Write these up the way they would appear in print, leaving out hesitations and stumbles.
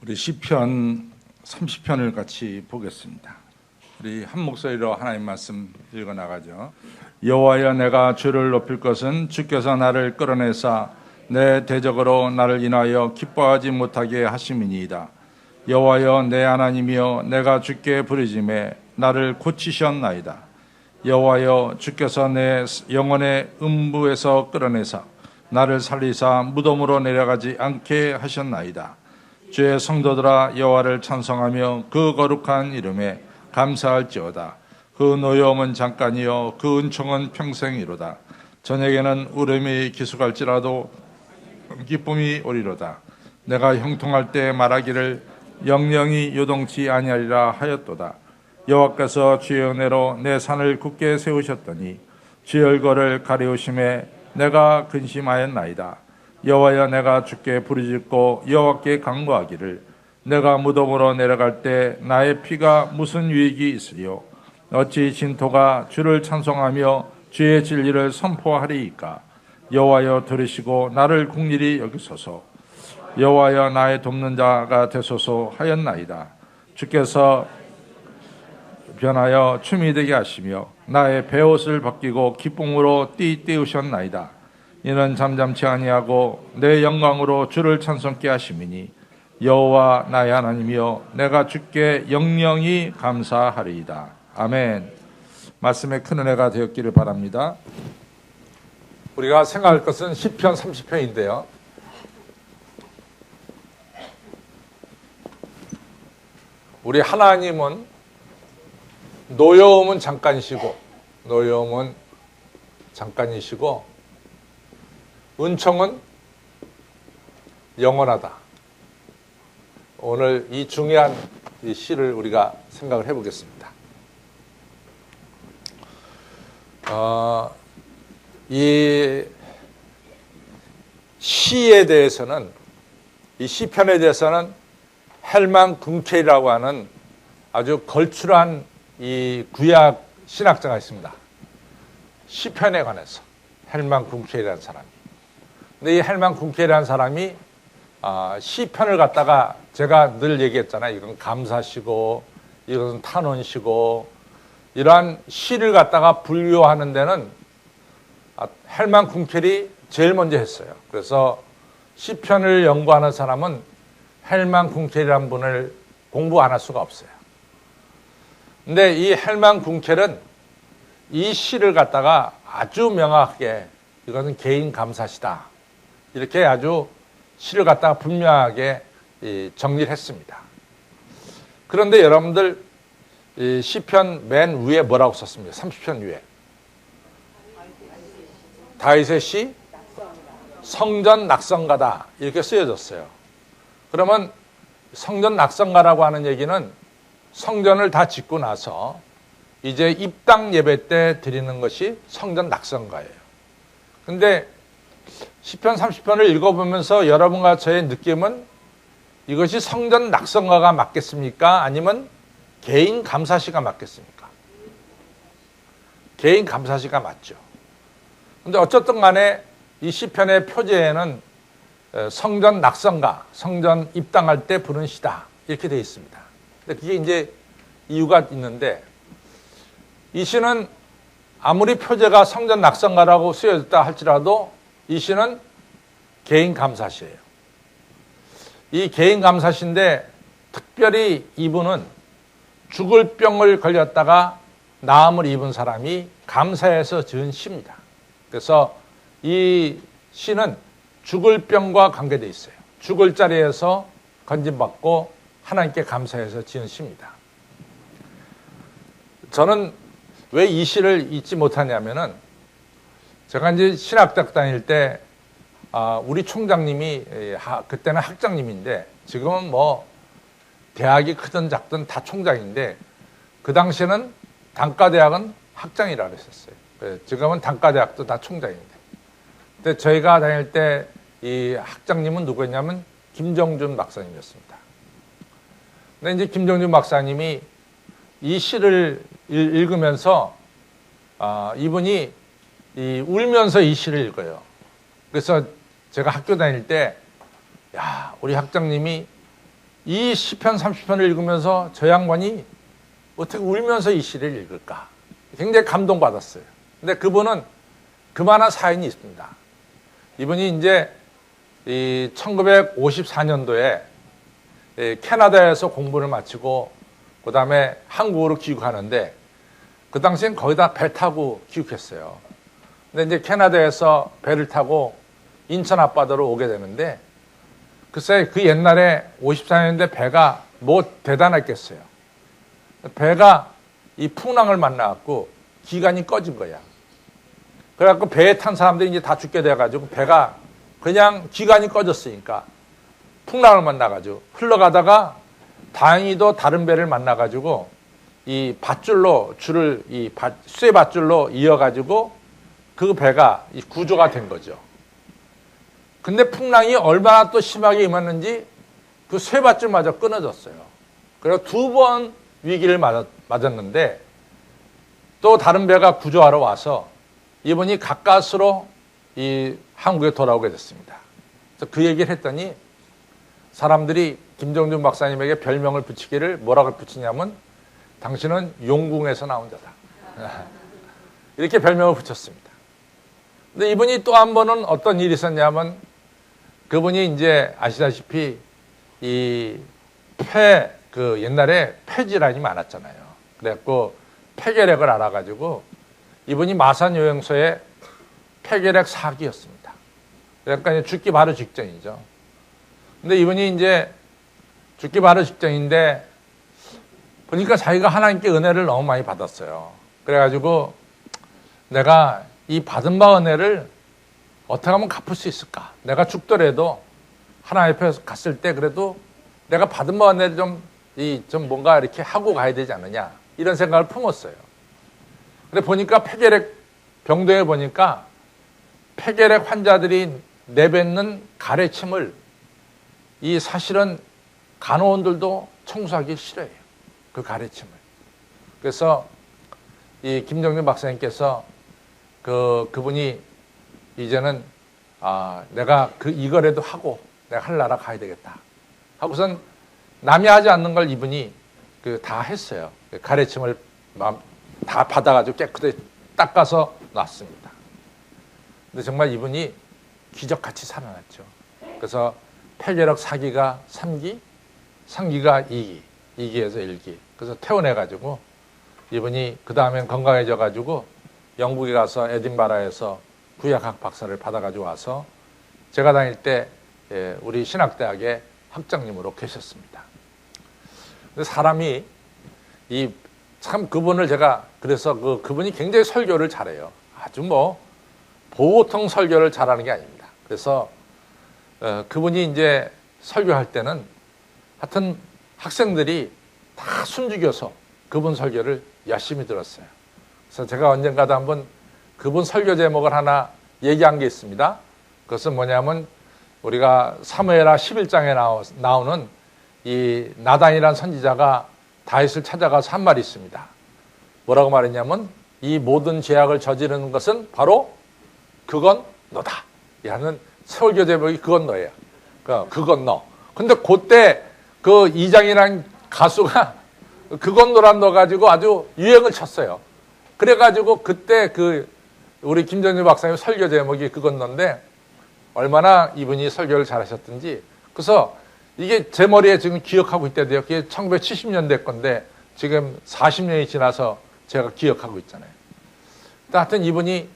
우리 시편 30편을 같이 보겠습니다. 우리 한 목소리로 하나님 말씀 읽어 나가죠. 여호와여, 내가 주를 높일 것은 주께서 나를 끌어내사 내 대적으로 나를 인하여 기뻐하지 못하게 하심이니이다. 여호와여, 내 하나님이여, 내가 주께 부르짖매 나를 고치셨나이다. 여호와여, 주께서 내 영혼의 음부에서 끌어내사 나를 살리사 무덤으로 내려가지 않게 하셨나이다. 주의 성도들아, 여호와를 찬송하며 그 거룩한 이름에 감사할지어다. 그 노여움은 잠깐이요 그 은총은 평생이로다. 저녁에는 울음이 기숙할지라도 기쁨이 오리로다. 내가 형통할 때 말하기를 영영이 요동치 아니하리라 하였도다. 여호와께서 주의 은혜로 내 산을 굳게 세우셨더니 주의 얼굴을 가리우심에 내가 근심하였나이다. 여호와여, 내가 주께 부르짖고 여호와께 간구하기를 내가 무덤으로 내려갈 때 나의 피가 무슨 유익이 있으리요? 어찌 진토가 주를 찬송하며 주의 진리를 선포하리이까? 여호와여, 들으시고 나를 긍휼히 여기소서. 여호와여, 나의 돕는 자가 되소서 하였나이다. 주께서 변하여 춤이 되게 하시며 나의 베옷을 벗기고 기쁨으로 띠우셨나이다. 이는 잠잠치 아니하고 내 영광으로 주를 찬송케 하심이니 여호와 나의 하나님이여, 내가 주께 영영이 감사하리이다. 아멘. 말씀에 큰 은혜가 되었기를 바랍니다. 우리가 생각할 것은 시편 30편인데요. 우리 하나님은 노여움은 잠깐이시고 은총은 영원하다. 오늘 이 중요한 이 시를 우리가 생각을 해보겠습니다. 이 시에 대해서는, 이 시편에 대해서는 헬만 궁켈이라고 하는 아주 걸출한 이 구약 신학자가 있습니다. 시편에 관해서 헬만 궁켈이라는 사람이. 근데 이 헬만 궁켈이라는 사람이 시편을 갖다가 제가 늘 얘기했잖아요. 이건 감사시고 이것은 탄원시고, 이러한 시를 갖다가 분류하는 데는 헬만 궁켈이 제일 먼저 했어요. 그래서 시편을 연구하는 사람은 헬만 궁켈이라는 분을 공부 안 할 수가 없어요. 근데 이 헬만 궁켈은 이 시를 갖다가 아주 명확하게 이것은 개인 감사시다, 이렇게 아주 시를 갖다가 분명하게 정리를 했습니다. 그런데 여러분들, 이 시편 맨 위에 뭐라고 썼습니까? 30편 위에 다윗의 시 성전 낙성가다, 이렇게 쓰여졌어요. 그러면 성전 낙성가라고 하는 얘기는 성전을 다 짓고 나서 이제 입당 예배 때 드리는 것이 성전 낙성가예요. 근데 시편 30편을 읽어보면서 여러분과 저의 느낌은 이것이 성전 낙성가가 맞겠습니까? 아니면 개인 감사시가 맞겠습니까? 개인 감사시가 맞죠. 근데 어쨌든 간에 이 시편의 표제에는 성전 낙성가, 성전 입당할 때 부른 시다, 이렇게 되어 있습니다. 근데 그게 이제 이유가 있는데, 이 시는 아무리 표제가 성전 낙성가라고 쓰여졌다 할지라도 이 시는 개인 감사시예요. 이 개인 감사시인데 특별히 이분은 죽을 병을 걸렸다가 나음을 입은 사람이 감사해서 지은 시입니다. 그래서 이 시는 죽을 병과 관계되어 있어요. 죽을 자리에서 건진받고 하나님께 감사해서 지은 시입니다. 저는 왜 이 시를 잊지 못하냐면은, 제가 이제 신학대학 다닐 때 우리 총장님이 그때는 학장님인데, 지금은 뭐 대학이 크든 작든 다 총장인데, 그 당시에는 단과대학은 학장이라고 했었어요. 지금은 단과대학도 다 총장인데, 근데 저희가 다닐 때 이 학장님은 누구였냐면 김정준 박사님이었습니다. 근데 이제 김정준 박사님이 이 시를 읽으면서 이분이 울면서 이 시를 읽어요. 그래서 제가 학교 다닐 때, 야, 우리 학장님이 이 시편 30편을 읽으면서 저 양반이 어떻게 울면서 이 시를 읽을까? 굉장히 감동받았어요. 근데 그분은 그만한 사연이 있습니다. 이분이 이제 1954년도에 캐나다에서 공부를 마치고 그 다음에 한국으로 귀국하는데 그 당시엔 거의 다 배 타고 귀국했어요. 근데 이제 캐나다에서 배를 타고 인천 앞바다로 오게 되는데 글쎄 그 옛날에 54년대 배가 뭐 대단했겠어요. 배가 이 풍랑을 만나갖고 기관이 꺼진 거야. 그래갖고 배에 탄 사람들이 이제 다 죽게 돼가지고 배가 그냥 기관이 꺼졌으니까 풍랑을 만나가지고 흘러가다가 다행히도 다른 배를 만나가지고 이 밧줄로 줄을 쇠 밧줄로 이어가지고 그 배가 구조가 된 거죠. 근데 풍랑이 얼마나 또 심하게 임했는지 그 쇠 밧줄마저 끊어졌어요. 그래서 2번 위기를 맞았는데 또 다른 배가 구조하러 와서 이분이 가까스로 이 한국에 돌아오게 됐습니다. 그래서 그 얘기를 했더니 사람들이 김정준 박사님에게 별명을 붙이기를 뭐라고 붙이냐면 당신은 용궁에서 나온 자다. 이렇게 별명을 붙였습니다. 근데 이분이 또 한 번은 어떤 일이 있었냐면 그분이 이제 아시다시피 그 옛날에 폐질환이 많았잖아요. 그래갖고 폐결핵을 알아가지고 이분이 마산 요양소에 폐결핵 4기였습니다. 그러니까 죽기 바로 직전이죠. 근데 이분이 이제 죽기 바로 직전인데 보니까 자기가 하나님께 은혜를 너무 많이 받았어요. 그래가지고 내가 이 받은 바 은혜를 어떻게 하면 갚을 수 있을까? 내가 죽더라도 하나님 앞에 갔을 때 그래도 내가 받은 바 은혜를 좀 뭔가 이렇게 하고 가야 되지 않느냐 이런 생각을 품었어요. 근데 보니까 폐결핵 병동에 보니까 폐결핵 환자들이 내뱉는 가래침을 이 사실은 간호원들도 청소하기 싫어해요. 그 가래침을. 그래서 이 김정준 박사님께서 그분이 이제는 내가 이거라도 하고 내가 할 나라 가야 되겠다 하고선 남이 하지 않는 걸 이분이 다 했어요. 가래침을 다 받아가지고 깨끗이 닦아서 놨습니다. 근데 정말 이분이 기적같이 살아났죠. 그래서 폐결핵 4기가 3기, 3기가 2기, 2기에서 1기. 그래서 퇴원해가지고 이분이 그 다음엔 건강해져가지고 영국에 가서 에딘바라에서 구약학 박사를 받아가지고 와서 제가 다닐 때 우리 신학대학의 학장님으로 계셨습니다. 근데 사람이 참 그분을 제가 그래서 그분이 굉장히 설교를 잘해요. 아주 뭐 보통 설교를 잘하는 게 아닙니다. 그래서 그분이 이제 설교할 때는 하여튼 학생들이 다 숨죽여서 그분 설교를 열심히 들었어요. 그래서 제가 언젠가도 한번 그분 설교 제목을 하나 얘기한 게 있습니다. 그것은 뭐냐면 우리가 사무엘하 11장에 나오는 이 나단이라는 선지자가 다윗을 찾아가서 한 말이 있습니다. 뭐라고 말했냐면 이 모든 죄악을 저지르는 것은 바로 그건 너다. 하는 설교 제목이 그건 너예요. 그건 너. 근데 그때 그 이장이라는 가수가 그건 너란 너 가지고 아주 유행을 쳤어요. 그래가지고 그때 우리 김정준 박사님 설교 제목이 그건 너인데 얼마나 이분이 설교를 잘하셨든지 그래서 이게 제 머리에 지금 기억하고 있대요. 그게 1970년대 건데 지금 40년이 지나서 제가 기억하고 있잖아요. 하여튼 이분이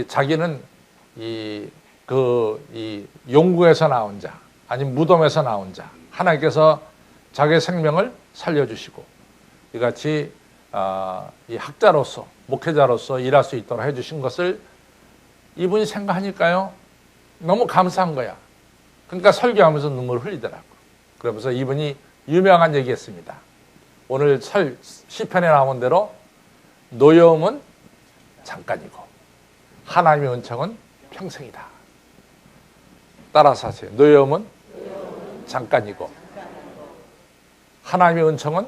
자기는 용궁에서 나온 자, 아니면 무덤에서 나온 자, 하나님께서 자기의 생명을 살려주시고 이같이 이 학자로서, 목회자로서 일할 수 있도록 해주신 것을 이분이 생각하니까요, 너무 감사한 거야. 그러니까 설교하면서 눈물을 흘리더라고. 그러면서 이분이 유명한 얘기했습니다. 오늘 시편에 나온 대로 노여움은 잠깐이고 하나님의 은총은 평생이다. 따라서 하세요. 노여움은 잠깐이고 하나님의 은총은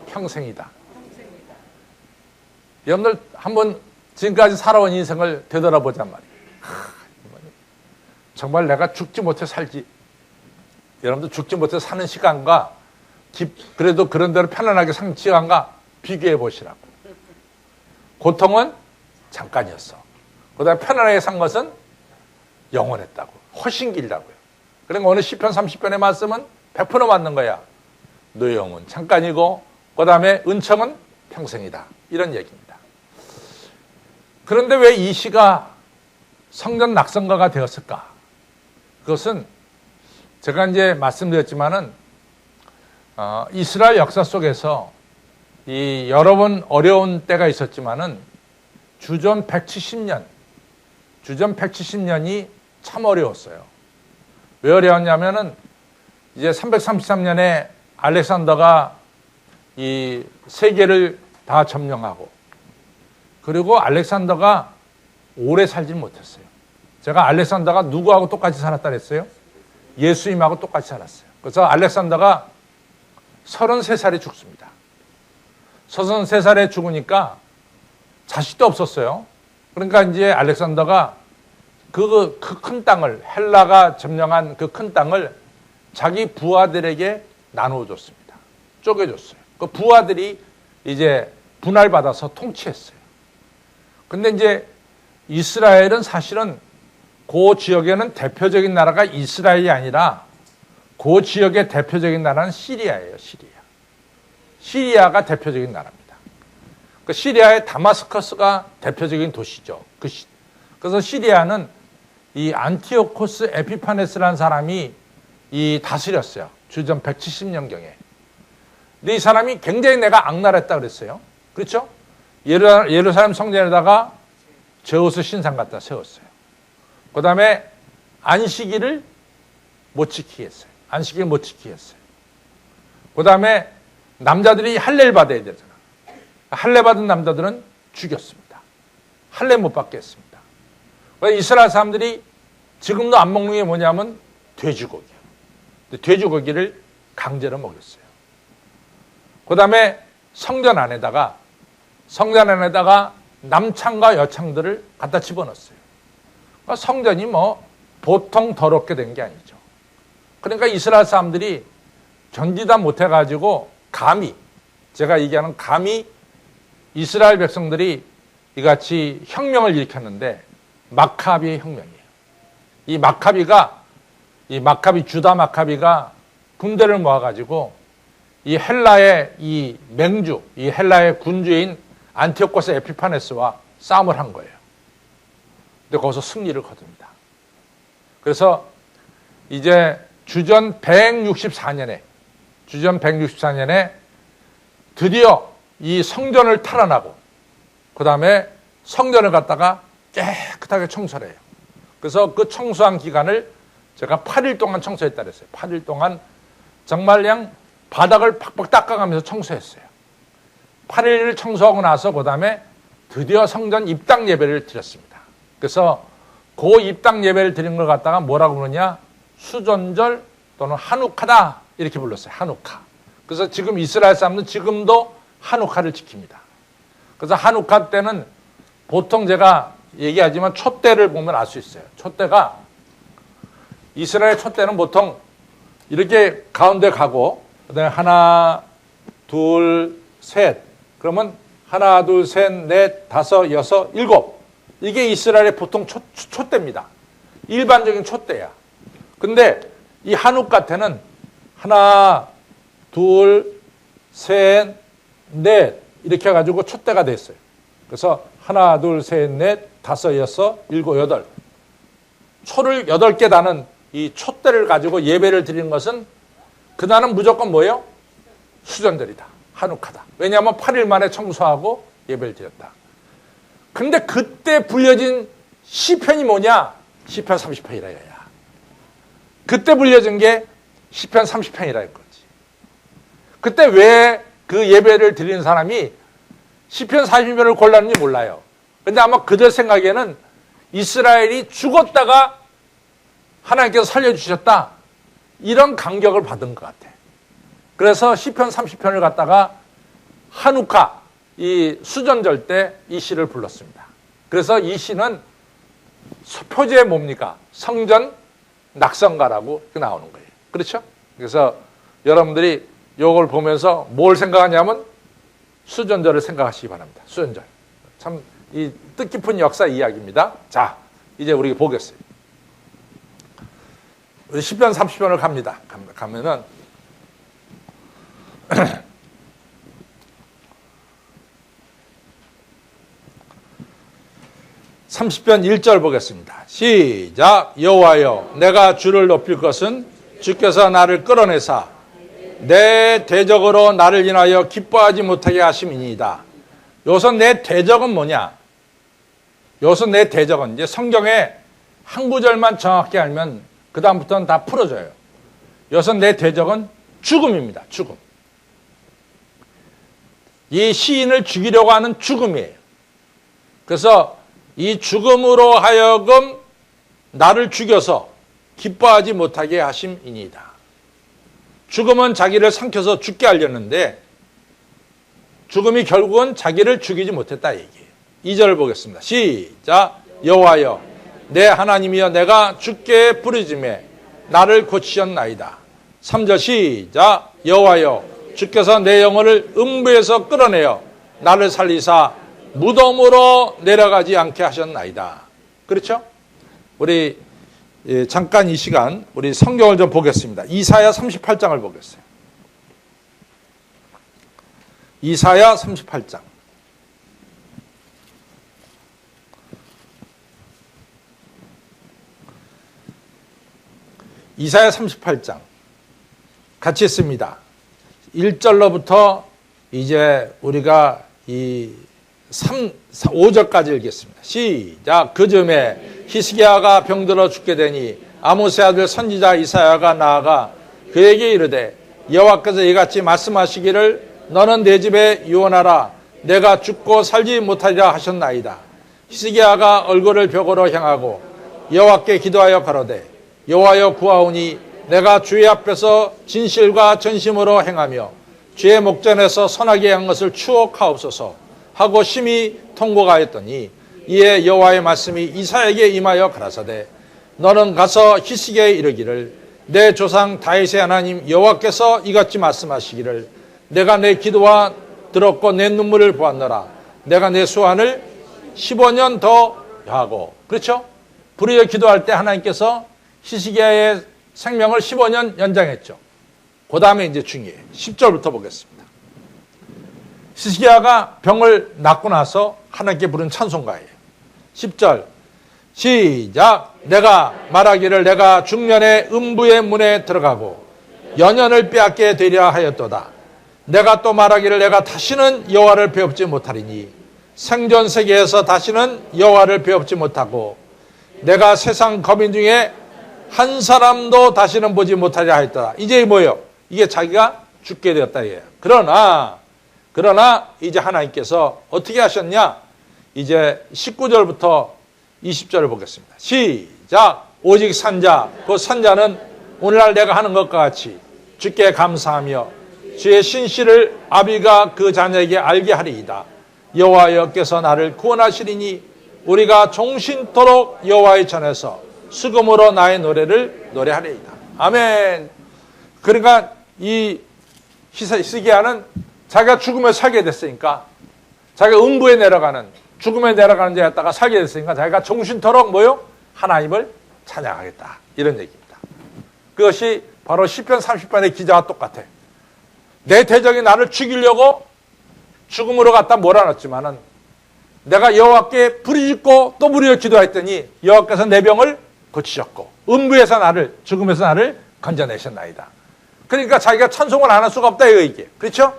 평생이다. 여러분들 한번 지금까지 살아온 인생을 되돌아보잔 말이에요. 정말 내가 죽지 못해 살지. 여러분들 죽지 못해 사는 시간과 그래도 그런 대로 편안하게 사는 시간과 비교해 보시라고. 고통은 잠깐이었어. 그다음에 편안하게 산 것은 영원했다고. 훨씬 길다고요. 그러니까 오늘 시편 30편의 말씀은 100% 맞는 거야. 노여움은 잠깐이고 그다음에 은총은 평생이다. 이런 얘기입니다. 그런데 왜 이 시가 성전 낙성가가 되었을까? 그것은 제가 이제 말씀드렸지만은 이스라엘 역사 속에서 이 여러 번 어려운 때가 있었지만은 주전 170년이 참 어려웠어요. 왜 어려웠냐면은 이제 333년에 알렉산더가 이 세계를 다 점령하고 그리고 알렉산더가 오래 살지 못했어요. 제가 알렉산더가 누구하고 똑같이 살았다 그랬어요? 예수님하고 똑같이 살았어요. 그래서 알렉산더가 33살에 죽습니다. 33살에 죽으니까 자식도 없었어요. 그러니까 이제 알렉산더가 그 큰 땅을, 헬라가 점령한 그 큰 땅을 자기 부하들에게 나누어줬습니다. 쪼개줬어요. 그 부하들이 이제 분할받아서 통치했어요. 근데 이제 이스라엘은 사실은 그 지역에는 대표적인 나라가 이스라엘이 아니라 그 지역의 대표적인 나라는 시리아예요. 시리아가 대표적인 나라입니다. 그 시리아의 다마스커스가 대표적인 도시죠. 그래서 시리아는 이 안티오코스 에피파네스라는 사람이 이 다스렸어요. 주전 170년경에. 근데 이 사람이 굉장히 내가 악랄했다 그랬어요. 그렇죠? 예루살렘 성전에다가 제우스 신상 갖다 세웠어요. 그 다음에 안식일을 못 지키게 했어요. 그 다음에 남자들이 할례를 받아야 되잖아. 할례 받은 남자들은 죽였습니다. 할례 못 받게 했습니다. 이스라엘 사람들이 지금도 안 먹는 게 뭐냐면 돼지고기예요. 돼지고기를 강제로 먹였어요. 그 다음에 성전 안에다가 남창과 여창들을 갖다 집어넣었어요. 그러니까 성전이 뭐 보통 더럽게 된 게 아니죠. 그러니까 이스라엘 사람들이 견디다 못해가지고 제가 얘기하는 감히 이스라엘 백성들이 이같이 혁명을 일으켰는데 마카비의 혁명이에요. 주다 마카비가 군대를 모아가지고 이 헬라의 이 맹주, 이 헬라의 군주인 안티오코스 에피파네스와 싸움을 한 거예요. 근데 거기서 승리를 거둡니다. 그래서 이제 주전 164년에 드디어 이 성전을 탈환하고 그 다음에 성전을 갖다가 깨끗하게 청소를 해요. 그래서 그 청소한 기간을 제가 8일 동안 청소했다 그랬어요. 8일 동안 정말 그냥 바닥을 팍팍 닦아가면서 청소했어요. 8일을 청소하고 나서 그 다음에 드디어 성전 입당 예배를 드렸습니다. 그래서 그 입당 예배를 드린 걸 갖다가 뭐라고 부르냐? 수전절 또는 한우카다 이렇게 불렀어요. 한우카. 그래서 지금 이스라엘 사람들은 지금도 한우카를 지킵니다. 그래서 한우카 때는 보통 제가 얘기하지만 촛대를 보면 알 수 있어요. 촛대가 이스라엘 촛대는 보통 이렇게 가운데 가고 그다음에 하나, 둘, 셋 그러면 하나, 둘, 셋, 넷, 다섯, 여섯, 일곱 이게 이스라엘의 보통 촛대입니다. 일반적인 촛대야. 근데 이 한우카 때는 하나, 둘, 셋, 넷 이렇게 해가지고 촛대가 됐어요. 그래서 하나, 둘, 셋, 넷, 다섯, 여섯, 일곱, 여덟 초를 8개 다는 이 촛대를 가지고 예배를 드리는 것은 그날은 무조건 뭐예요? 수전절이다. 한우카다. 왜냐하면 8일 만에 청소하고 예배를 드렸다. 근데 그때 불려진 시편이 뭐냐? 시편 30편이라 이거야. 그때 불려진 게 시편 30편이라 했거지. 그때 왜 그 예배를 드리는 사람이 시편 40편을 골랐는지 몰라요. 근데 아마 그들 생각에는 이스라엘이 죽었다가 하나님께서 살려주셨다. 이런 감격을 받은 것 같아. 그래서 시편 30편을 갖다가 한우카, 이 수전절 때 이 시를 불렀습니다. 그래서 이 시는 표제에 뭡니까? 성전 낙성가라고 나오는 거예요. 그렇죠? 그래서 여러분들이 이걸 보면서 뭘 생각하냐면 수전절을 생각하시기 바랍니다. 수전절. 참 이 뜻깊은 역사 이야기입니다. 자, 이제 우리 보겠어요. 우리 10편 30편을 갑니다. 가면은 30편 1절 보겠습니다. 시작. 여호와여 내가 주를 높일 것은 주께서 나를 끌어내사 내 대적으로 나를 인하여 기뻐하지 못하게 하심이니이다. 여기서 내 대적은 뭐냐? 여기서 내 대적은 이제 성경에 한 구절만 정확히 알면 그 다음부터는 다 풀어져요. 여기서 내 대적은 죽음입니다. 죽음. 이 시인을 죽이려고 하는 죽음이에요. 그래서 이 죽음으로 하여금 나를 죽여서 기뻐하지 못하게 하심이니이다. 죽음은 자기를 삼켜서 죽게 하려는데 죽음이 결국은 자기를 죽이지 못했다 얘기예요. 2절을 보겠습니다. 시작. 여호와여 내 하나님이여 내가 주께 부르짖음에 나를 고치셨나이다. 3절 시작. 여호와여 주께서 내 영혼을 음부에서 끌어내어 나를 살리사 무덤으로 내려가지 않게 하셨나이다. 그렇죠? 우리 잠깐 이 시간 우리 성경을 좀 보겠습니다. 이사야 38장을 보겠어요. 이사야 38장. 이사야 38장 같이 있습니다. 1절로부터 이제 우리가 이 5절까지 읽겠습니다. 시작. 그 즈음에 히스기야가 병들어 죽게 되니 아모스의 아들 선지자 이사야가 나아가 그에게 이르되 여호와께서 이같이 말씀하시기를 너는 내 집에 유언하라 내가 죽고 살지 못하리라 하셨나이다. 히스기야가 얼굴을 벽으로 향하고 여호와께 기도하여 가로되 여호와여 구하오니 내가 주의 앞에서 진실과 전심으로 행하며 주의 목전에서 선하게 한 것을 추억하옵소서 하고 심히 통곡하였더니 이에 여호와의 말씀이 이사야에게 임하여 가라사대 너는 가서 히스기야에 이르기를 내 조상 다윗의 하나님 여호와께서 이같이 말씀하시기를 내가 내 기도와 들었고 내 눈물을 보았노라 내가 내 수완을 15년 더 하고. 그렇죠? 불의에 기도할 때 하나님께서 히스기야의 생명을 15년 연장했죠. 그 다음에 이제 중요해요. 10절부터 보겠습니다. 히스기야가 병을 낫고 나서 하나님께 부른 찬송가예요. 10절 시작. 내가 말하기를 내가 중년에 음부의 문에 들어가고 연연을 빼앗게 되려 하였도다. 내가 또 말하기를 내가 다시는 여호와를 배웁지 못하리니 생존 세계에서 다시는 여호와를 배웁지 못하고 내가 세상 거민 중에 한 사람도 다시는 보지 못하리라 하였다. 이제 뭐예요? 이게 자기가 죽게 되었다 이거예요. 그러나 이제 하나님께서 어떻게 하셨냐? 이제 19절부터 20절을 보겠습니다. 시작. 오직 산자 그 산자는 오늘날 내가 하는 것과 같이 주께 감사하며 주의 신실을 아비가 그 자녀에게 알게 하리이다. 여호와께서 나를 구원하시리니 우리가 종신토록 여호와의 전에서 수금으로 나의 노래를 노래하리이다. 아멘. 그러니까 이 히스기야는 자기가 죽음에 살게 됐으니까 자기가 음부에 내려가는 죽음에 내려가는 데였다가 살게 됐으니까 자기가 종신토록 뭐요? 하나님을 찬양하겠다. 이런 얘기입니다. 그것이 바로 시편 30편의 기자와 똑같아. 내 대적이 나를 죽이려고 죽음으로 갖다 몰아넣었지만은 내가 여호와께 부르짖고 또 부르짖어 기도했더니 여호와께서 내 병을 고치셨고 음부에서 나를 죽음에서 나를 건져내셨나이다. 그러니까 자기가 찬송을 안 할 수가 없다 이게. 그렇죠?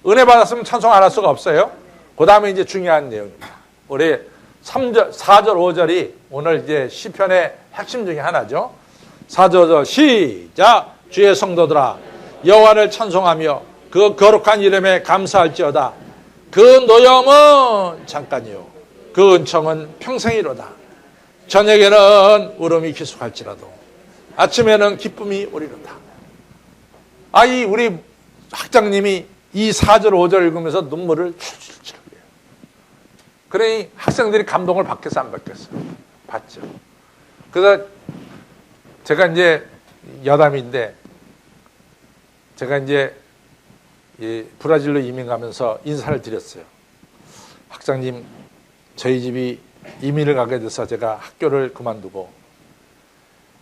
은혜 받았으면 찬송 안 할 수가 없어요. 그 다음에 이제 중요한 내용입니다. 우리 3절, 4절, 5절이 오늘 이제 시편의 핵심 중에 하나죠. 4절, 5절 시작. 주의 성도들아 여호와를 찬송하며 그 거룩한 이름에 감사할지어다. 그 노염은 잠깐이요 그 은총은 평생이로다. 저녁에는 울음이 기숙할지라도 아침에는 기쁨이 오리로다. 이 우리 학장님이 이 4절 5절 읽으면서 눈물을 출출출 흘려요. 그러니 학생들이 감동을 받겠어 안 받겠어? 받죠. 그래서 제가 이제 여담인데 제가 이제 브라질로 이민 가면서 인사를 드렸어요. 학장님, 저희 집이 이민을 가게 돼서 제가 학교를 그만두고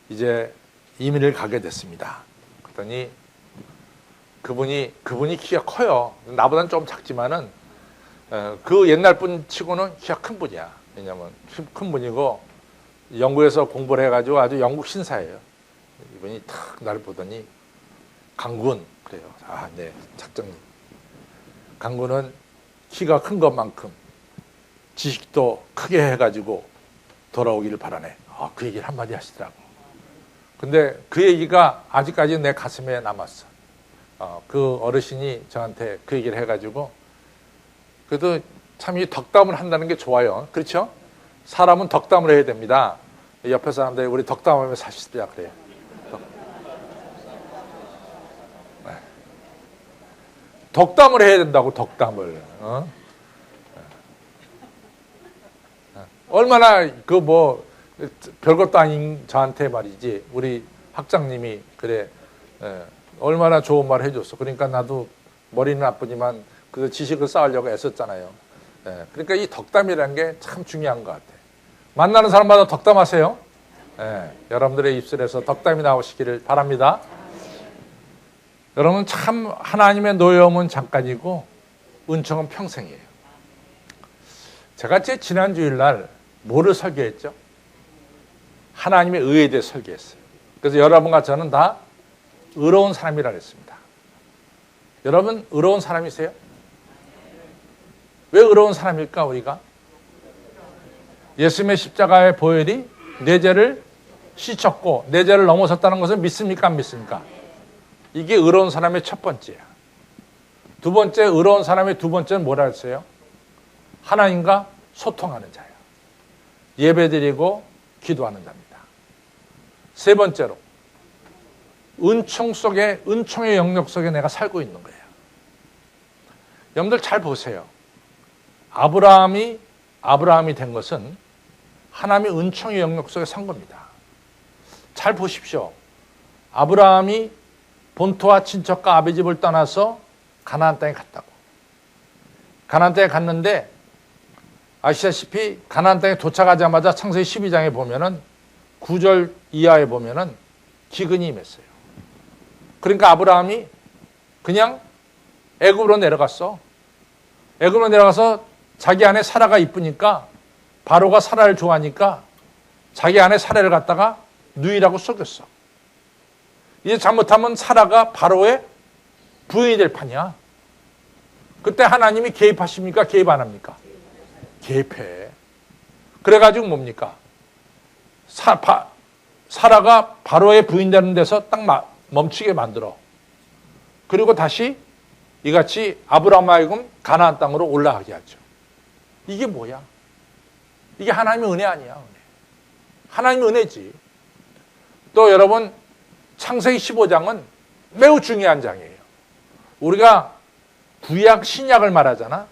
이제 이민을 가게 됐습니다. 그랬더니 그분이 키가 커요. 나보다는 좀 작지만은 그 옛날 분 치고는 키가 큰 분이야. 왜냐면 큰 분이고 영국에서 공부를 해가지고 아주 영국 신사예요. 이분이 탁 나를 보더니 강군 그래요. 아, 네, 작정님. 강군은 키가 큰 것만큼 지식도 크게 해가지고 돌아오기를 바라네. 그 얘기를 한마디 하시더라고. 근데 그 얘기가 아직까지 내 가슴에 남았어. 그 어르신이 저한테 그 얘기를 해가지고 그래도 참 이 덕담을 한다는 게 좋아요. 그렇죠? 사람은 덕담을 해야 됩니다. 옆에 사람들이 우리 덕담하며 사시자 그래요. 네. 덕담을 해야 된다고 덕담을. 얼마나 별것도 아닌 저한테 말이지 우리 학장님이 그래 얼마나 좋은 말 해줬어. 그러니까 나도 머리는 나쁘지만 그 지식을 쌓으려고 애썼잖아요. 그러니까 이 덕담이라는 게 참 중요한 것 같아요. 만나는 사람마다 덕담하세요. 여러분들의 입술에서 덕담이 나오시기를 바랍니다. 여러분 참 하나님의 노여움은 잠깐이고 은총은 평생이에요. 제가 제 지난 주일날 뭐를 설교했죠? 하나님의 의에 대해 설교했어요. 그래서 여러분과 저는 다 의로운 사람이라 했습니다. 여러분 의로운 사람이세요? 왜 의로운 사람일까 우리가? 예수님의 십자가의 보혈이 내 죄를 씻었고 내 죄를 넘어섰다는 것을 믿습니까? 안 믿습니까? 이게 의로운 사람의 첫 번째야. 두 번째 의로운 사람의 두 번째는 뭐라 했어요? 하나님과 소통하는 자예요. 예배드리고 기도하는 자입니다. 세 번째로 은총 속에 은총의 영역 속에 내가 살고 있는 거예요. 여러분들 잘 보세요. 아브라함이 된 것은 하나님의 은총의 영역 속에 산 겁니다. 잘 보십시오. 아브라함이 본토와 친척과 아비 집을 떠나서 가나안 땅에 갔다고. 가나안 땅에 갔는데 아시다시피 가나안 땅에 도착하자마자 창세기 12장에 보면은 9절 이하에 보면은 기근이 임했어요. 그러니까 아브라함이 그냥 애굽으로 내려갔어. 애굽으로 내려가서 자기 아내 사라가 이쁘니까 바로가 사라를 좋아하니까 자기 아내 사라를 갖다가 누이라고 속였어. 이제 잘못하면 사라가 바로의 부인이 될 판이야. 그때 하나님이 개입하십니까? 개입 안 합니까? 개입해. 그래가지고 뭡니까? 사라가 바로의 부인 되는 데서 딱 멈추게 만들어. 그리고 다시 이같이 아브라함 하여금 가나안 땅으로 올라가게 하죠. 이게 뭐야? 이게 하나님의 은혜 아니야. 은혜. 하나님의 은혜지. 또 여러분 창세기 15장은 매우 중요한 장이에요. 우리가 구약 신약을 말하잖아.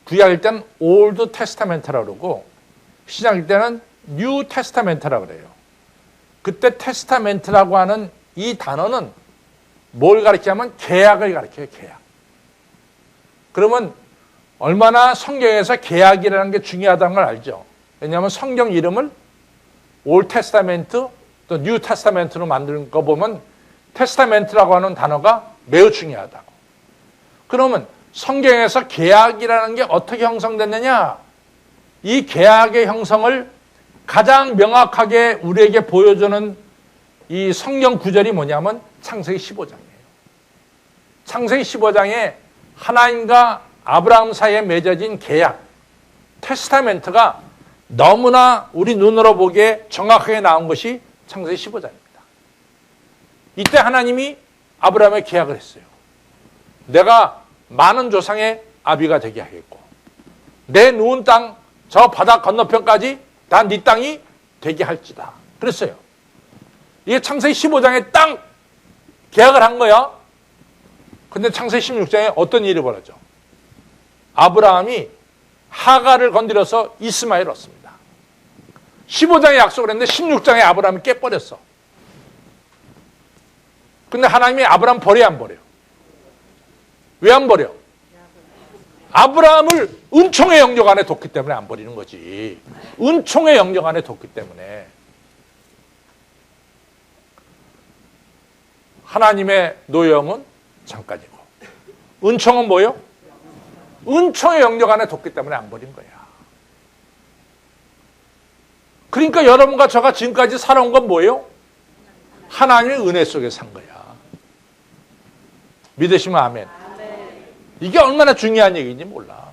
구약일 때는 올드 테스타멘트라고 그러고 신약일 때는 뉴 테스타멘트라고 그래요. 그때 테스타멘트라고 하는 이 단어는 뭘 가리키냐면 계약을 가리켜요. 계약. 그러면 얼마나 성경에서 계약이라는 게 중요하다는 걸 알죠. 왜냐하면 성경 이름을 올 테스타멘트 또 뉴 테스타멘트로 만든 거 보면 테스타멘트라고 하는 단어가 매우 중요하다고. 그러면 성경에서 계약이라는 게 어떻게 형성됐느냐? 이 계약의 형성을 가장 명확하게 우리에게 보여주는 이 성경 구절이 뭐냐면 창세기 15장이에요. 창세기 15장에 하나님과 아브라함 사이에 맺어진 계약, 테스타멘트가 너무나 우리 눈으로 보기에 정확하게 나온 것이 창세기 15장입니다. 이때 하나님이 아브라함에 계약을 했어요. 내가 많은 조상의 아비가 되게 하겠고 내 누운 땅 저 바다 건너편까지 다 네 땅이 되게 할지다. 그랬어요. 이게 창세기 15장에 딱 계약을 한 거야. 근데 창세기 16장에 어떤 일이 벌어져? 아브라함이 하가를 건드려서 이스마엘을 얻습니다. 15장에 약속을 했는데 16장에 아브라함이 깨버렸어. 근데 하나님이 아브라함 버려 안 버려? 왜 안 버려? 아브라함을 은총의 영역 안에 뒀기 때문에 안 버리는 거지. 은총의 영역 안에 뒀기 때문에. 하나님의 노여움은 잠깐이고 은총은 뭐요? 은총의 영역 안에 뒀기 때문에 안 버린 거야. 그러니까 여러분과 저가 지금까지 살아온 건 뭐예요? 하나님의 은혜 속에 산 거야. 믿으시면 아멘. 이게 얼마나 중요한 얘기인지 몰라.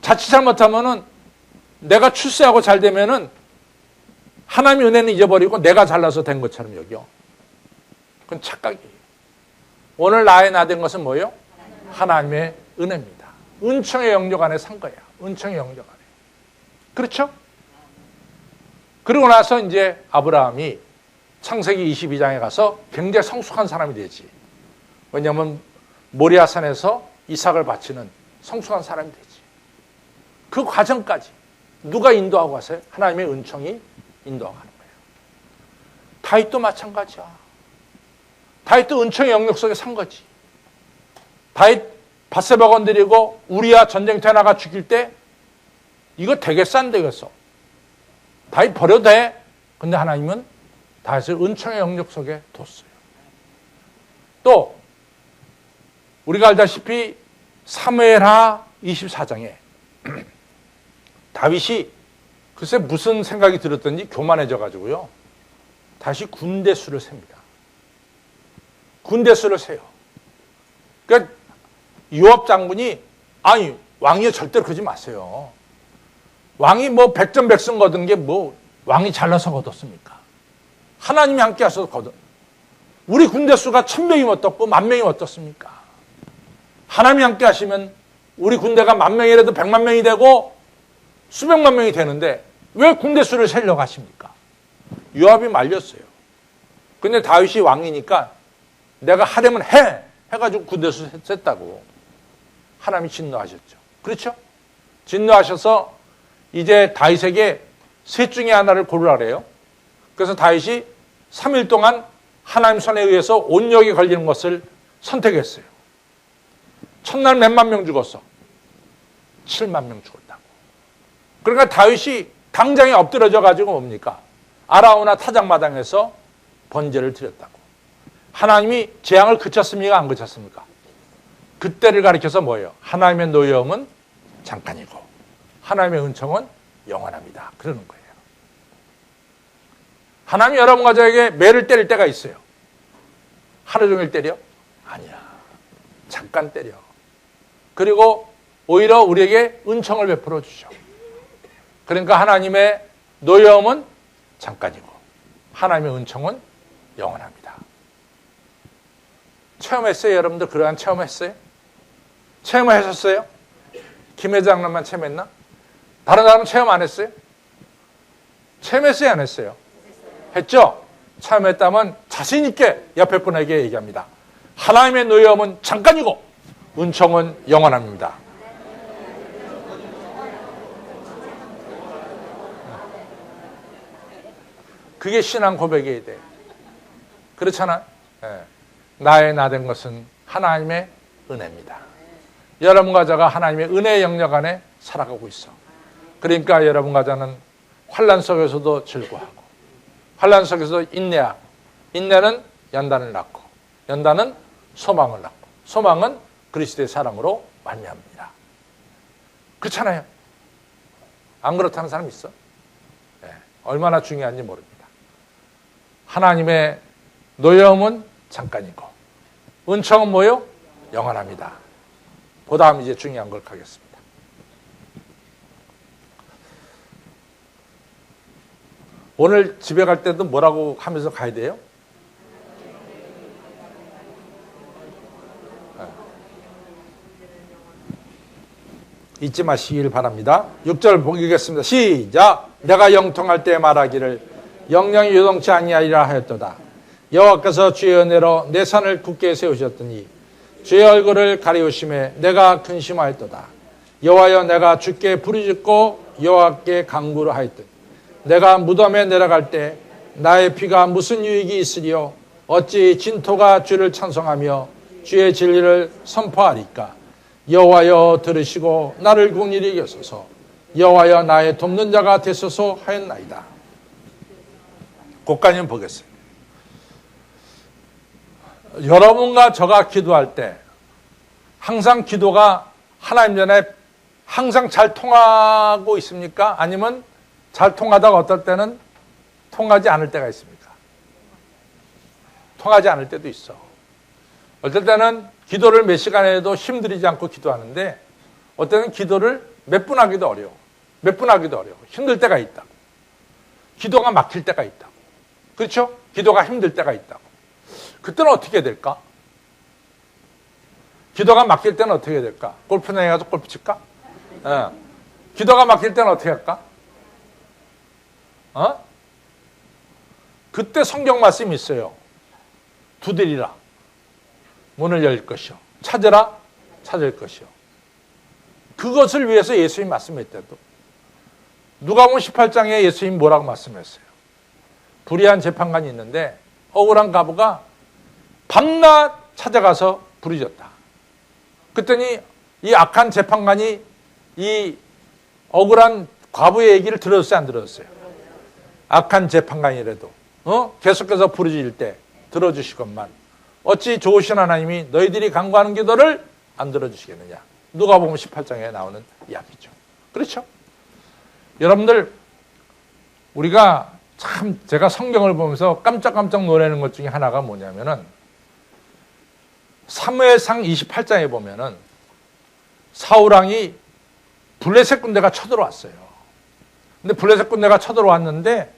자칫 잘못하면은 내가 출세하고 잘 되면은 하나님의 은혜는 잊어버리고 내가 잘나서 된 것처럼 여겨. 그건 착각이에요. 오늘 나의 나 된 것은 뭐예요? 하나님의 은혜입니다. 은총의 영역 안에 산 거야. 은총의 영역 안에. 그렇죠? 그러고 나서 이제 아브라함이 창세기 22장에 가서 굉장히 성숙한 사람이 되지. 왜냐하면 모리아산에서 이삭을 바치는 성숙한 사람이 되지. 그 과정까지 누가 인도하고 가세요? 하나님의 은총이 인도하고 가는 거예요. 다윗도 마찬가지야. 다윗도 은총의 영역 속에 산 거지. 다윗 밧세바 건드리고 우리야 전쟁터에 나가 죽일 때 이거 되게 싼데 이거서 다윗 버려도 돼. 근데 하나님은 다윗을 은총의 영역 속에 뒀어요. 또 우리가 알다시피 사무엘하 24장에 다윗이 글쎄 무슨 생각이 들었던지 교만해져 가지고요. 다시 군대 수를 셉니다. 군대 수를 세요. 그러니까 요압 장군이 아니 왕이 절대로 그러지 마세요. 왕이 뭐 백전백승 거둔 게 뭐 왕이 잘나서 거뒀습니까? 하나님이 함께 하셔서 거둔. 우리 군대 수가 1000명이 어떻고 10,000명이 어떻습니까? 하나님이 함께 하시면 우리 군대가 10,000명이라도 1,000,000명이 되고 수백만 명이 되는데 왜 군대 수를 세려고 하십니까? 요압이 말렸어요. 근데 다윗이 왕이니까 내가 하려면 해가지고 군대 수 셌다고 하나님이 진노하셨죠. 그렇죠? 진노하셔서 이제 다윗에게 셋 중에 하나를 고르라 그래요. 그래서 다윗이 3일 동안 하나님 손에 의해서 온역이 걸리는 것을 선택했어요. 첫날 몇만 명 죽었어? 7만 명 죽었다고. 그러니까 다윗이 당장에 엎드려져 가지고 뭡니까? 아라우나 타작마당에서 번제를 드렸다고. 하나님이 재앙을 그쳤습니까? 안 그쳤습니까? 그때를 가리켜서 뭐예요? 하나님의 노여움은 잠깐이고 하나님의 은총은 영원합니다. 그러는 거예요. 하나님 여러분과 저에게 매를 때릴 때가 있어요. 하루 종일 때려? 아니야. 잠깐 때려. 그리고 오히려 우리에게 은총을 베풀어 주죠. 그러니까 하나님의 노여움은 잠깐이고 하나님의 은총은 영원합니다. 체험했어요? 여러분들 그러한 체험했어요? 체험하셨어요? 김 회장님만 체험했나? 다른 사람은 체험 안 했어요? 체험했어요? 안 했어요? 했죠? 체험했다면 자신 있게 옆에 분에게 얘기합니다. 하나님의 노여움은 잠깐이고 은총은 영원합니다. 그게 신앙 고백이어야 돼. 그렇잖아? 네. 나의 나 된 것은 하나님의 은혜입니다. 여러분과 저가 하나님의 은혜의 영역 안에 살아가고 있어. 그러니까 여러분과 저는 환난 속에서도 즐거워하고 환난 속에서도 인내하고 인내는 연단을 낳고 연단은 소망을 낳고 소망은 그리스도의 사랑으로 말미암습니다. 그렇잖아요. 안 그렇다는 사람 있어? 네. 얼마나 중요한지 모릅니다. 하나님의 노여움은 잠깐이고 은총은 뭐요? 영원합니다. 그 다음 이제 중요한 걸 가겠습니다. 오늘 집에 갈 때도 뭐라고 하면서 가야 돼요? 잊지 마시길 바랍니다. 6절 보겠습니다. 시작. 내가 영통할 때 말하기를 영영이 요동치 아니하리라 하였도다. 여호와께서 주의 은혜로 내 산을 굳게 세우셨더니 주의 얼굴을 가리우심에 내가 근심하였도다. 여호와여 내가 주께 부르짖고 여호와께 간구를 하였더니 내가 무덤에 내려갈 때 나의 피가 무슨 유익이 있으리요? 어찌 진토가 주를 찬송하며 주의 진리를 선포하리까. 여호와여 들으시고 나를 긍휼히 여기소서. 여호와여 나의 돕는 자가 되소서 하였나이다. 고까지는 보겠습니다. 여러분과 저가 기도할 때 항상 기도가 하나님 전에 항상 잘 통하고 있습니까? 아니면 잘 통하다가 어떨 때는 통하지 않을 때가 있습니까? 통하지 않을 때도 있어. 어떨 때는 기도를 몇 시간 해도 힘들이지 않고 기도하는데 어떨 때는 기도를 몇 분 하기도 어려워. 몇 분 하기도 어려워. 힘들 때가 있다고. 기도가 막힐 때가 있다고. 그렇죠? 기도가 힘들 때가 있다고. 그때는 어떻게 해야 될까? 기도가 막힐 때는 어떻게 해야 될까? 골프장에 가서 골프 칠까? 기도가 막힐 때는 어떻게 할까? 그때 성경 말씀이 있어요. 두드리라. 문을 열 것이요. 찾으라. 찾을 것이요. 그것을 위해서 예수님 말씀했대도. 누가복음 18장에 예수님 뭐라고 말씀했어요? 불의한 재판관이 있는데 억울한 과부가 밤낮 찾아가서 부르짖었다. 그랬더니 이 악한 재판관이 이 억울한 과부의 얘기를 들었어요, 안 들었어요? 악한 재판관이라도 계속해서 부르짖을 때 들어주시건만 어찌 좋으신 하나님이 너희들이 간구하는 기도를 안 들어주시겠느냐. 누가복음 18장에 나오는 이야기죠. 그렇죠? 여러분들 우리가 참 제가 성경을 보면서 깜짝깜짝 놀라는 것 중에 하나가 뭐냐면은 사무엘상 28장에 보면은 사울왕이 블레셋 군대가 쳐들어왔어요. 근데 블레셋 군대가 쳐들어왔는데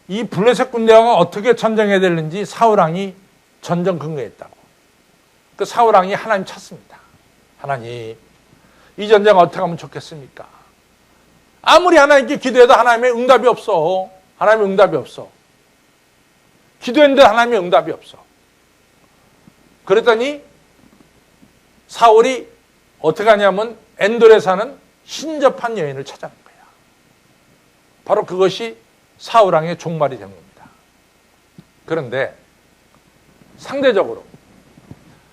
이 블레셋 군대와 어떻게 전쟁해야 되는지 사울왕이 전정 근거했다고. 그 사울왕이 하나님 찾습니다. 하나님, 이 전쟁 어떻게 하면 좋겠습니까? 아무리 하나님께 기도해도 하나님의 응답이 없어. 하나님의 응답이 없어. 기도했는데 하나님의 응답이 없어. 그랬더니 사울이 어떻게 하냐면 엔돌에 사는 신접한 여인을 찾아간 거야. 바로 그것이 사울왕의 종말이 된 겁니다. 그런데 상대적으로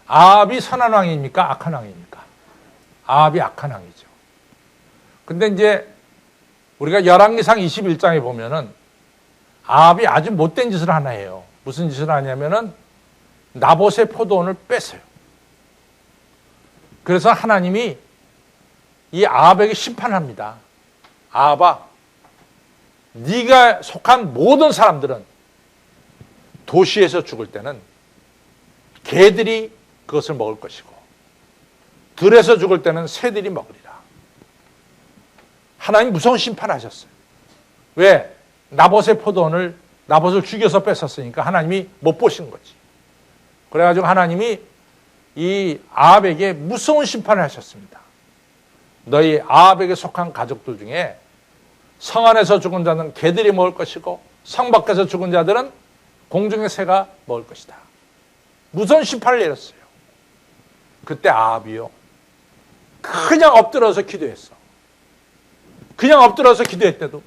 아합이 선한 왕입니까? 악한 왕입니까? 아합이 악한 왕이죠. 근데 이제 우리가 열왕기상 21장에 보면은 아합이 아주 못된 짓을 하나 해요. 무슨 짓을 하냐면은 나봇의 포도원을 뺏어요. 그래서 하나님이 이 아합에게 심판합니다. 아합아, 네가 속한 모든 사람들은 도시에서 죽을 때는 개들이 그것을 먹을 것이고 들에서 죽을 때는 새들이 먹으리라. 하나님 무서운 심판하셨어요. 왜? 나봇의 포도원을 나봇을 죽여서 뺏었으니까 하나님이 못 보신 거지. 그래가지고 하나님이 이 아합에게 무서운 심판을 하셨습니다. 너희 아합에게 속한 가족들 중에 성 안에서 죽은 자는 개들이 먹을 것이고 성 밖에서 죽은 자들은 공중의 새가 먹을 것이다. 무서운 심판을 내렸어요. 그때 아합이요. 그냥 엎드려서 기도했어. 그냥 엎드려서 기도했대도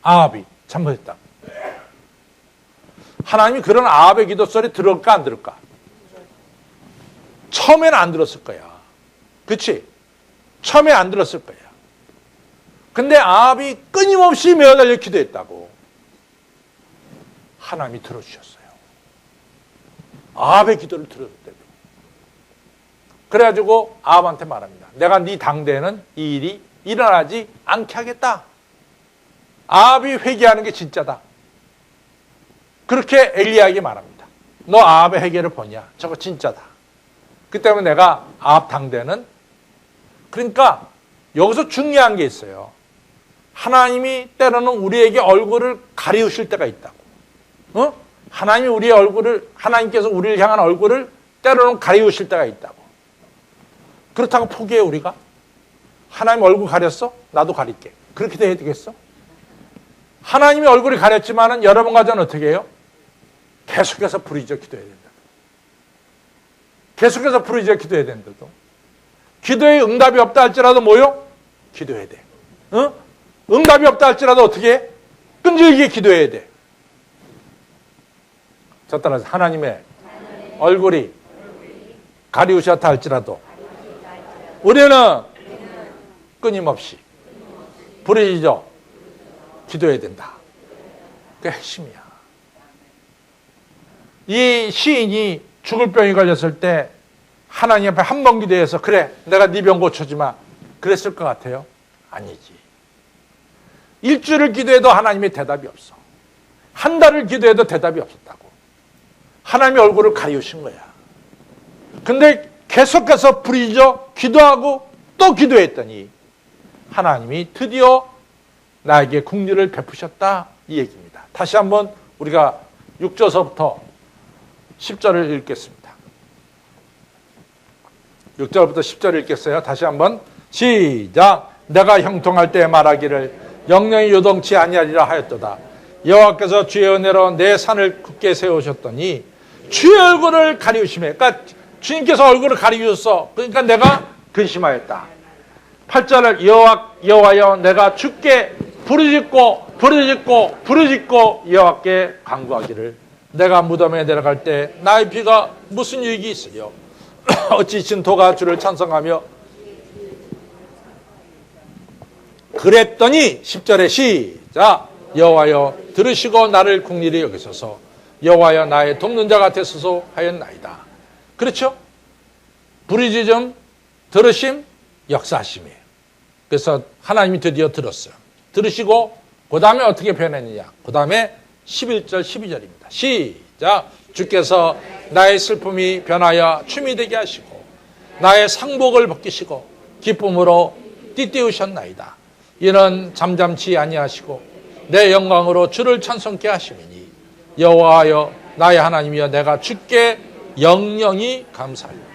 아합이 잘못했다. 하나님이 그런 아합의 기도 소리 들을까 안 들을까? 처음에는 안 들었을 거야. 그렇지? 처음에 안 들었을 거야. 근데 아합이 끊임없이 매어달려 기도했다고. 하나님이 들어주셨어요. 아합의 기도를 들었대요. 그래가지고 아합한테 말합니다. 내가 네 당대에는 이 일이 일어나지 않게 하겠다. 아합이 회개하는 게 진짜다. 그렇게 엘리야에게 말합니다. 너 아합의 회개를 보냐? 저거 진짜다. 그 때문에 내가 아합 당대는 그러니까 여기서 중요한 게 있어요. 하나님이 때로는 우리에게 얼굴을 가리우실 때가 있다고. 하나님이 우리의 얼굴을 하나님께서 우리를 향한 얼굴을 때로는 가리우실 때가 있다고. 그렇다고 포기해 우리가? 하나님 얼굴 가렸어? 나도 가릴게. 그렇게 돼야 되겠어? 하나님이 얼굴이 가렸지만은 여러분과 저는 어떻게 해요? 계속해서 부르짖어 기도해야 된다. 계속해서 부르짖어 기도해야 된다도. 기도에 응답이 없다 할지라도 뭐요? 기도해야 돼. 응답이 없다 할지라도 어떻게 해? 끈질기게 기도해야 돼. 자, 따라서 하나님의 얼굴이 가리우셨다 할지라도 우리는 끊임없이 부르짖어 기도해야 된다. 그게 핵심이야. 이 시인이 죽을 병이 걸렸을 때 하나님 앞에 한 번 기도해서 그래 내가 네 병 고쳐주마 그랬을 것 같아요? 아니지. 일주일을 기도해도 하나님의 대답이 없어. 한 달을 기도해도 대답이 없었다고. 하나님의 얼굴을 가리우신 거야. 근데 계속해서 부르짖어 기도하고 또 기도했더니 하나님이 드디어 나에게 긍휼을 베푸셨다 이 얘기입니다. 다시 한번 우리가 6절서부터 10절을 읽겠습니다. 6절부터 10절 읽겠어요. 다시 한번 시작. 내가 형통할 때 말하기를 영영이 요동치 아니하리라 하였도다. 여호와께서 주의 은혜로 내 산을 굳게 세우셨더니 주의 얼굴을 가리우시매. 그러니까 주님께서 얼굴을 가리우셨어. 그러니까 내가 근심하였다. 8절을 여호와여 내가 주께 부르짖고 여호와께 간구하기를 내가 무덤에 내려갈 때 나의 피가 무슨 유익이 있으려 어찌 진토가 주를 찬송하며 그랬더니 10절에 시작. 여호와여 들으시고 나를 긍휼히 여기소서. 여호와여 나의 돕는 자가 되소서 하였나이다. 그렇죠? 부르짖음, 들으심, 역사하심이에요. 그래서 하나님이 드디어 들었어요. 들으시고 그 다음에 어떻게 표현했느냐. 그 다음에 11절 12절입니다. 시작. 주께서 나의 슬픔이 변하여 춤이 되게 하시고 나의 상복을 벗기시고 기쁨으로 띠띠우셨나이다. 이는 잠잠치 아니하시고 내 영광으로 주를 찬송케 하시미니 여호와여 나의 하나님이여 내가 주께 영영이 감사합니다.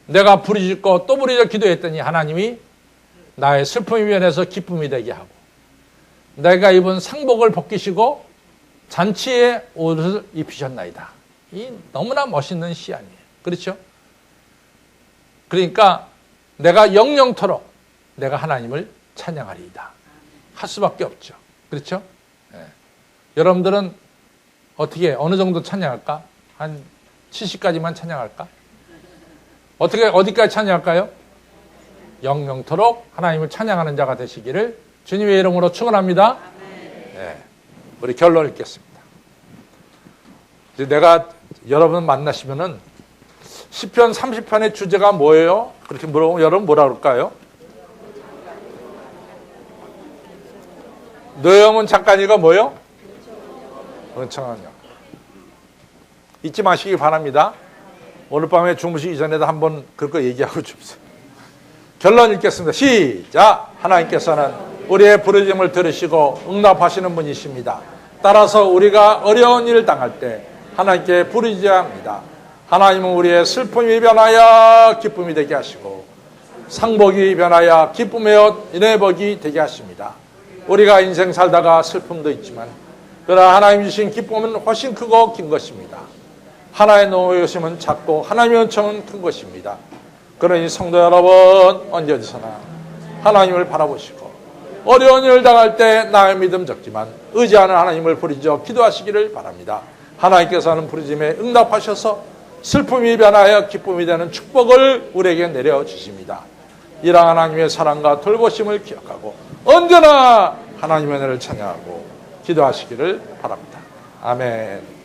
내가 부르짖고 또 부르짖어 기도했더니 하나님이 나의 슬픔이 변해서 기쁨이 되게 하고 내가 입은 상복을 벗기시고 잔치의 옷을 입히셨나이다. 이 너무나 멋있는 시 아니에요. 그렇죠? 그러니까 내가 영영토록 내가 하나님을 찬양하리이다. 할 수밖에 없죠. 그렇죠? 네. 여러분들은 어떻게 어느 정도 찬양할까? 한 70까지만 찬양할까? 어디까지 찬양할까요? 영영토록 하나님을 찬양하는 자가 되시기를 주님의 이름으로 축원합니다. 네. 우리 결론 읽겠습니다. 이제 내가 여러분 만나시면은 시편 30편의 주제가 뭐예요? 그렇게 물어보면 여러분 뭐라 그럴까요? 노영은 작가니가 뭐요? 은총하냐. 잊지 마시기 바랍니다. 오늘 밤에 주무시기 전에도 한번 그거 얘기하고 주세요. 결론 읽겠습니다. 시작. 하나님께서는 우리의 부르짖음을 들으시고 응답하시는 분이십니다. 따라서 우리가 어려운 일을 당할 때 하나님께 부르짖어야 합니다. 하나님은 우리의 슬픔이 변하여 기쁨이 되게 하시고 상복이 변하여 기쁨의 옷 인회복이 되게 하십니다. 우리가 인생 살다가 슬픔도 있지만 그러나 하나님 주신 기쁨은 훨씬 크고 긴 것입니다. 하나의 노여심은 작고 하나님의 은총은 큰 것입니다. 그러니 성도 여러분 언제 어디서나 하나님을 바라보시고 어려운 일을 당할 때 나의 믿음 적지만 의지하는 하나님을 부르짖어 기도하시기를 바랍니다. 하나님께서는 부르짖음에 응답하셔서 슬픔이 변하여 기쁨이 되는 축복을 우리에게 내려주십니다. 이러한 하나님의 사랑과 돌보심을 기억하고 언제나 하나님의 은혜를 찬양하고 기도하시기를 바랍니다. 아멘.